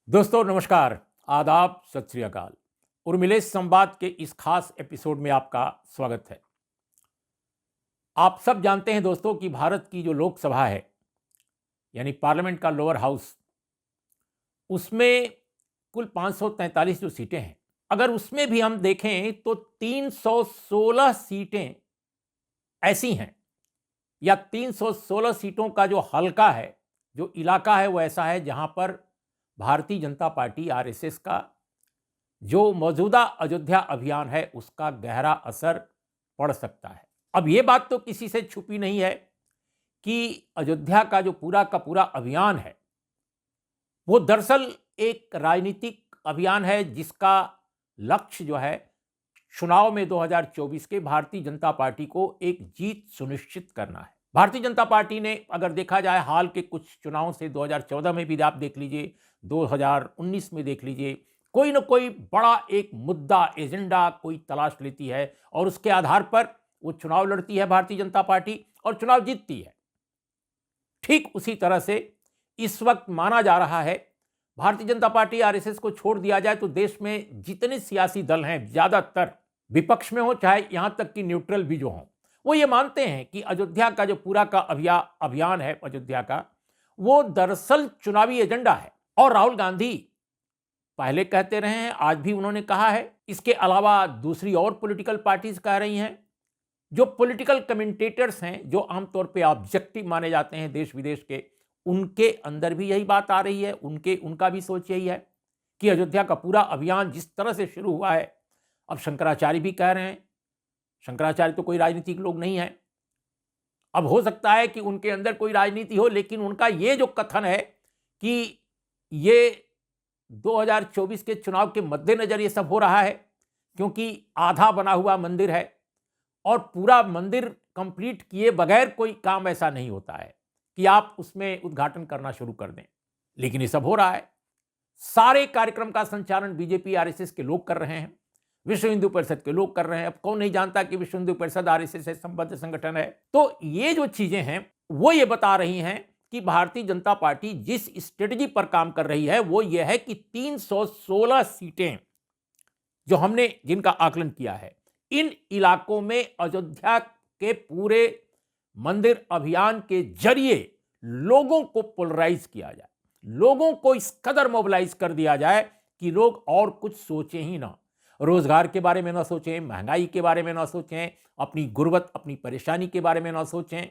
दोस्तों नमस्कार, आदाब, सत श्री अकाल। उर्मिलेश संवाद के इस खास एपिसोड में आपका स्वागत है। आप सब जानते हैं दोस्तों कि भारत की जो लोकसभा है यानी पार्लियामेंट का लोअर हाउस, उसमें कुल 543 जो सीटें हैं, अगर उसमें भी हम देखें तो 316 सीटें ऐसी हैं या 316 सीटों का जो हल्का है, जो इलाका है, वो ऐसा है जहां पर भारतीय जनता पार्टी आरएसएस का जो मौजूदा अयोध्या अभियान है उसका गहरा असर पड़ सकता है। अब ये बात तो किसी से छुपी नहीं है कि अयोध्या का जो पूरा का पूरा अभियान है वो दरअसल एक राजनीतिक अभियान है जिसका लक्ष्य जो है चुनाव में 2024 के भारतीय जनता पार्टी को एक जीत सुनिश्चित करना है। भारतीय जनता पार्टी ने अगर देखा जाए हाल के कुछ चुनावों से 2014 में भी आप देख लीजिए, 2019 में देख लीजिए, कोई ना कोई बड़ा एक मुद्दा एजेंडा कोई तलाश लेती है और उसके आधार पर वो चुनाव लड़ती है भारतीय जनता पार्टी और चुनाव जीतती है। ठीक उसी तरह से इस वक्त माना जा रहा है भारतीय जनता पार्टी आरएसएस को छोड़ दिया जाए तो देश में जितने सियासी दल हैं, ज्यादातर विपक्ष में हो चाहे यहां तक कि न्यूट्रल भी जो हों, वो ये मानते हैं कि अयोध्या का जो पूरा का अभियान है अयोध्या का, वो दरअसल चुनावी एजेंडा है। और राहुल गांधी पहले कहते रहे हैं, आज भी उन्होंने कहा है। इसके अलावा दूसरी और पॉलिटिकल पार्टीज कह रही हैं। जो पॉलिटिकल कमेंटेटर्स हैं, जो आमतौर पे ऑब्जेक्टिव माने जाते हैं देश विदेश के, उनके अंदर भी यही बात आ रही है। उनका भी सोच यही है कि अयोध्या का पूरा अभियान जिस तरह से शुरू हुआ है, अब शंकराचार्य भी कह रहे हैं, शंकराचार्य तो कोई राजनीतिक लोग नहीं है। अब हो सकता है कि उनके अंदर कोई राजनीति हो, लेकिन उनका ये जो कथन है कि ये 2024 के चुनाव के मद्देनजर ये सब हो रहा है, क्योंकि आधा बना हुआ मंदिर है और पूरा मंदिर कंप्लीट किए बगैर कोई काम ऐसा नहीं होता है कि आप उसमें उद्घाटन करना शुरू कर दें। लेकिन ये सब हो रहा है। सारे कार्यक्रम का संचालन बीजेपी आरएसएस के लोग कर रहे हैं, विश्व हिंदू परिषद के लोग कर रहे हैं। अब कौन नहीं जानता कि विश्व हिंदू परिषद आरएसएस से संबद्ध संगठन है। तो ये जो चीजें हैं वो ये बता रही हैं कि भारतीय जनता पार्टी जिस स्ट्रेटजी पर काम कर रही है वो ये है कि 316 सीटें जो हमने जिनका आकलन किया है, इन इलाकों में अयोध्या के पूरे मंदिर अभियान के जरिए लोगों को पोलराइज किया जाए, लोगों को इस कदर मोबिलाइज कर दिया जाए कि लोग और कुछ सोचें ही ना। रोजगार के बारे में ना सोचें, महंगाई के बारे में ना सोचें, अपनी गुर्बत, अपनी परेशानी के बारे में ना सोचें,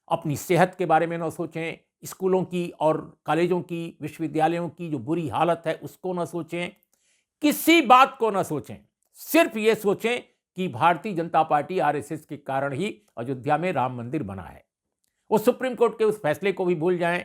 अपनी सेहत के बारे में ना सोचें, स्कूलों की और कॉलेजों की, विश्वविद्यालयों की जो बुरी हालत है उसको ना सोचें, किसी बात को ना सोचें। सिर्फ ये सोचें कि भारतीय जनता पार्टी आरएसएस के कारण ही अयोध्या में राम मंदिर बना है। वो सुप्रीम कोर्ट के उस फैसले को भी भूल जाएं,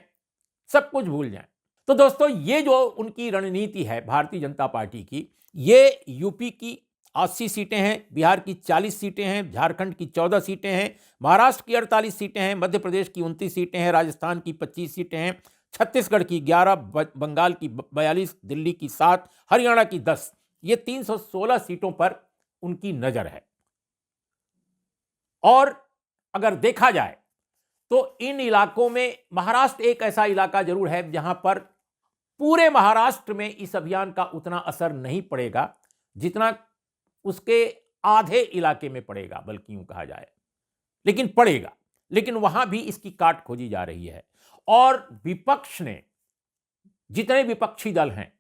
सब कुछ भूल जाएं। तो दोस्तों ये जो उनकी रणनीति है भारतीय जनता पार्टी की, ये यूपी की 80 सीटें हैं, बिहार की 40 सीटें हैं, झारखंड की 14 सीटें हैं, महाराष्ट्र की 48 सीटें हैं, मध्य प्रदेश की 29 सीटें हैं, राजस्थान की 25 सीटें हैं, छत्तीसगढ़ की 11, बंगाल की 42, दिल्ली की 7, हरियाणा की 10। ये 316 सीटों पर उनकी नजर है। और अगर देखा जाए तो इन इलाकों में महाराष्ट्र एक ऐसा इलाका जरूर है जहां पर पूरे महाराष्ट्र में इस अभियान का उतना असर नहीं पड़ेगा जितना उसके आधे इलाके में पड़ेगा, बल्कि यूं कहा जाए, लेकिन पड़ेगा। लेकिन वहां भी इसकी काट खोजी जा रही है। और विपक्ष ने, जितने विपक्षी दल हैं,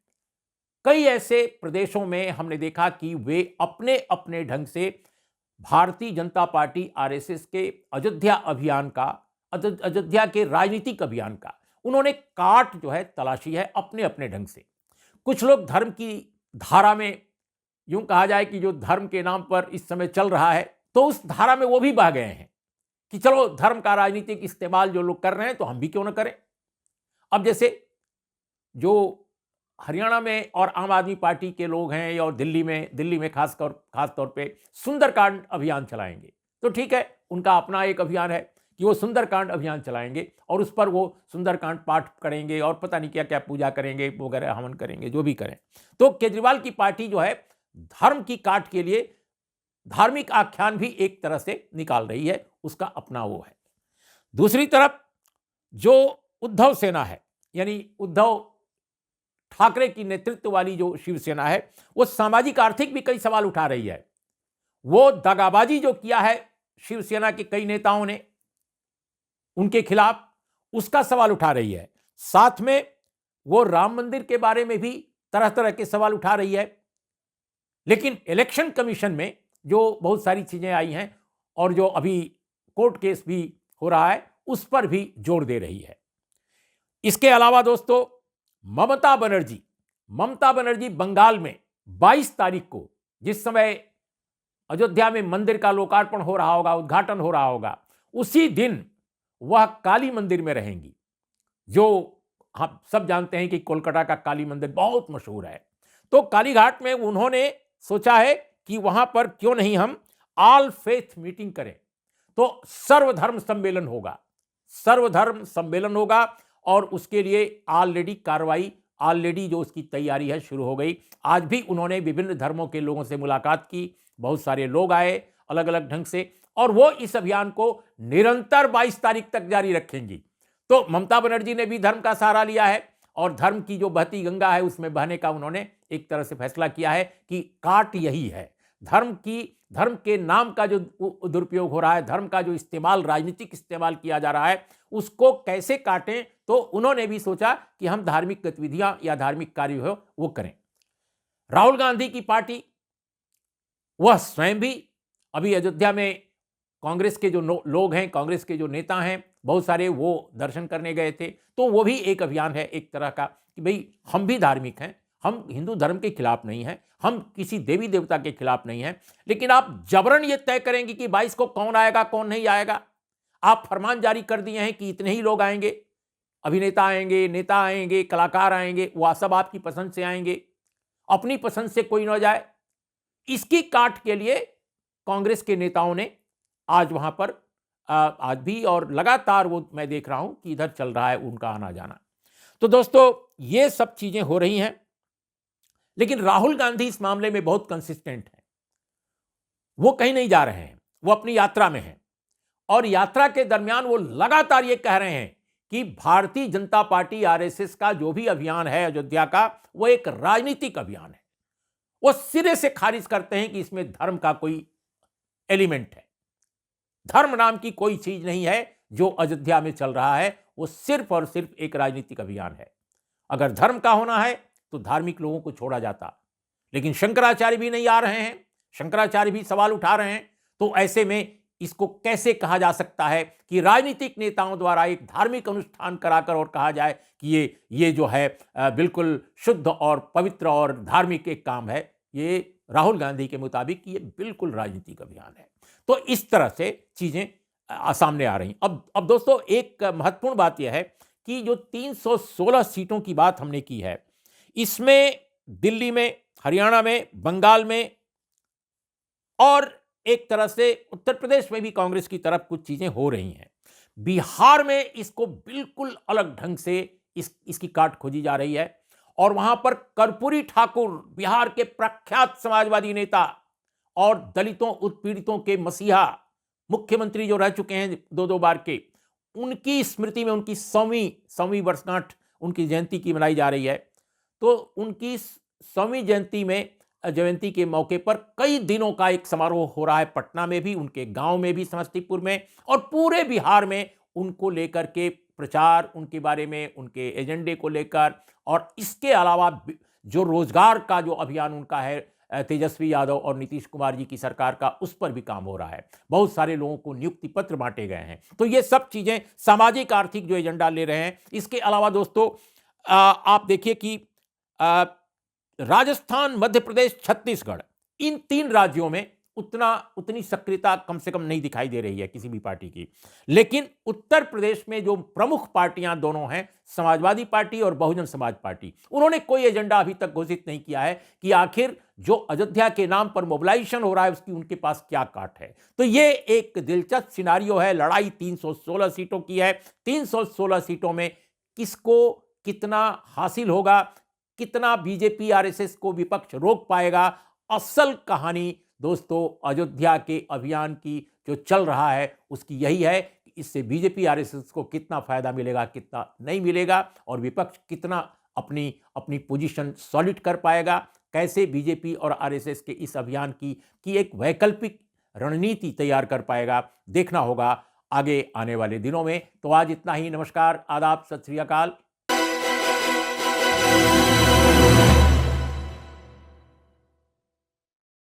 कई ऐसे प्रदेशों में हमने देखा कि वे अपने अपने ढंग से भारतीय जनता पार्टी आरएसएस के अयोध्या अभियान का, अयोध्या के राजनीतिक अभियान का उन्होंने काट जो है तलाशी है अपने अपने ढंग से। कुछ लोग धर्म की धारा में, यूं कहा जाए कि जो धर्म के नाम पर इस समय चल रहा है, तो उस धारा में वो भी बह गए हैं कि चलो धर्म का राजनीतिक इस्तेमाल जो लोग कर रहे हैं तो हम भी क्यों ना करें। अब जैसे जो हरियाणा में और आम आदमी पार्टी के लोग हैं और दिल्ली में खास तौर पे सुंदरकांड अभियान चलाएंगे, तो ठीक है, उनका अपना एक अभियान है कि वो सुंदरकांड अभियान चलाएंगे और उस पर वो सुंदरकांड पाठ करेंगे और पता नहीं क्या क्या पूजा करेंगे, वगैरह हवन करेंगे, जो भी करें। तो केजरीवाल की पार्टी जो है धर्म की काट के लिए धार्मिक आख्यान भी एक तरह से निकाल रही है, उसका अपना वो है। दूसरी तरफ जो उद्धव सेना है, यानी उद्धव ठाकरे की नेतृत्व वाली जो शिवसेना है वो सामाजिक आर्थिक भी कई सवाल उठा रही है। वो दगाबाजी जो किया है शिवसेना के कई नेताओं ने उनके खिलाफ, उसका सवाल उठा रही है। साथ में वो राम मंदिर के बारे में भी तरह तरह के सवाल उठा रही है। लेकिन इलेक्शन कमीशन में जो बहुत सारी चीजें आई हैं और जो अभी कोर्ट केस भी हो रहा है उस पर भी जोर दे रही है। इसके अलावा दोस्तों, ममता बनर्जी बंगाल में 22 तारीख को, जिस समय अयोध्या में मंदिर का लोकार्पण हो रहा होगा, उद्घाटन हो रहा होगा, उसी दिन वह काली मंदिर में रहेंगी। जो हम सब जानते हैं कि कोलकाता का काली मंदिर बहुत मशहूर है। तो कालीघाट में उन्होंने सोचा है कि वहां पर क्यों नहीं हम ऑल फेथ मीटिंग करें। तो सर्वधर्म सम्मेलन होगा और उसके लिए ऑलरेडी जो उसकी तैयारी है शुरू हो गई। आज भी उन्होंने विभिन्न धर्मों के लोगों से मुलाकात की, बहुत सारे लोग आए अलग अलग ढंग से, और वो इस अभियान को निरंतर 22 तारीख तक जारी रखेंगी। तो ममता बनर्जी ने भी धर्म का सहारा लिया है और धर्म की जो बहती गंगा है उसमें बहने का उन्होंने एक तरह से फैसला किया है कि काट यही है। धर्म के नाम का जो दुरुपयोग हो रहा है, धर्म का जो इस्तेमाल, राजनीतिक इस्तेमाल किया जा रहा है, उसको कैसे काटें। तो उन्होंने भी सोचा कि हम धार्मिक गतिविधियां या धार्मिक कार्य हो वो करें। राहुल गांधी की पार्टी, वह स्वयं भी अभी अयोध्या में कांग्रेस के जो लोग हैं, कांग्रेस के जो नेता हैं, बहुत सारे वो दर्शन करने गए थे। तो वो भी एक अभियान है एक तरह का कि भाई हम भी धार्मिक हैं, हम हिंदू धर्म के खिलाफ नहीं हैं, हम किसी देवी देवता के खिलाफ नहीं हैं, लेकिन आप जबरन ये तय करेंगे कि 22 को कौन आएगा कौन नहीं आएगा। आप फरमान जारी कर दिए हैं कि इतने ही लोग आएंगे, अभिनेता आएंगे, नेता आएंगे, कलाकार आएंगे, वह सब आपकी पसंद से आएंगे, अपनी पसंद से कोई ना जाए। इसकी काट के लिए कांग्रेस के नेताओं ने आज वहां पर आज भी और लगातार वो मैं देख रहा हूं कि इधर चल रहा है उनका आना जाना। तो दोस्तों, ये सब चीजें हो रही हैं, लेकिन राहुल गांधी इस मामले में बहुत कंसिस्टेंट हैं। वो कहीं नहीं जा रहे हैं, वो अपनी यात्रा में हैं और यात्रा के दरमियान वो लगातार ये कह रहे हैं कि भारतीय जनता पार्टी आरएसएस का जो भी अभियान है अयोध्या का, वो एक राजनीतिक अभियान है। वो सिरे से खारिज करते हैं कि इसमें धर्म का कोई एलिमेंट है। धर्म नाम की कोई चीज नहीं है जो अयोध्या में चल रहा है, वो सिर्फ और सिर्फ एक राजनीतिक अभियान है। अगर धर्म का होना है तो धार्मिक लोगों को छोड़ा जाता, लेकिन शंकराचार्य भी नहीं आ रहे हैं, शंकराचार्य भी सवाल उठा रहे हैं। तो ऐसे में इसको कैसे कहा जा सकता है कि राजनीतिक नेताओं द्वारा एक धार्मिक अनुष्ठान कराकर और कहा जाए कि ये जो है बिल्कुल शुद्ध और पवित्र और धार्मिक एक काम है। ये राहुल गांधी के मुताबिक ये बिल्कुल राजनीतिक अभियान है। तो इस तरह से चीजें सामने आ रही। अब दोस्तों, एक महत्वपूर्ण बात यह है कि जो 316 सीटों की बात हमने की है, इसमें दिल्ली में, हरियाणा में, बंगाल में और एक तरह से उत्तर प्रदेश में भी कांग्रेस की तरफ कुछ चीजें हो रही हैं। बिहार में इसको बिल्कुल अलग ढंग से इसकी काट खोजी जा रही है और वहां पर कर्पूरी ठाकुर, बिहार के प्रख्यात समाजवादी नेता और दलितों उत्पीड़ितों के मसीहा मुख्यमंत्री जो रह चुके हैं दो बार के, उनकी स्मृति में उनकी 100वीं वर्षगांठ उनकी जयंती की मनाई जा रही है। तो उनकी 100वीं जयंती के मौके पर कई दिनों का एक समारोह हो रहा है पटना में भी, उनके गांव में भी, समस्तीपुर में, और पूरे बिहार में उनको लेकर के प्रचार, उनके बारे में, उनके एजेंडे को लेकर, और इसके अलावा जो रोजगार का जो अभियान उनका है तेजस्वी यादव और नीतीश कुमार जी की सरकार का, उस पर भी काम हो रहा है। बहुत सारे लोगों को नियुक्ति पत्र बांटे गए हैं। तो ये सब चीजें सामाजिक आर्थिक जो एजेंडा ले रहे हैं। इसके अलावा दोस्तों, आप देखिए कि राजस्थान, मध्य प्रदेश, छत्तीसगढ़, इन 3 राज्यों में उतनी सक्रियता कम से कम नहीं दिखाई दे रही है किसी भी पार्टी की। लेकिन उत्तर प्रदेश में जो प्रमुख पार्टियां दोनों हैं, समाजवादी पार्टी और बहुजन समाज पार्टी, उन्होंने कोई एजेंडा अभी तक घोषित नहीं किया है कि आखिर जो अयोध्या के नाम पर मोबिलाइजेशन हो रहा है उसकी उनके पास क्या काट है। तो ये एक दिलचस्प सिनारियो है। लड़ाई 316 सीटों की है। 316 सीटों में किसको कितना हासिल होगा, कितना बीजेपी आरएसएस को विपक्ष रोक पाएगा, असल कहानी दोस्तों अयोध्या के अभियान की जो चल रहा है उसकी यही है कि इससे बीजेपी आरएसएस को कितना फायदा मिलेगा, कितना नहीं मिलेगा, और विपक्ष कितना अपनी अपनी पोजीशन सॉलिड कर पाएगा, कैसे बीजेपी और आरएसएस के इस अभियान की एक वैकल्पिक रणनीति तैयार कर पाएगा, देखना होगा आगे आने वाले दिनों में। तो आज इतना ही। नमस्कार, आदाब, सत श्री अकाल।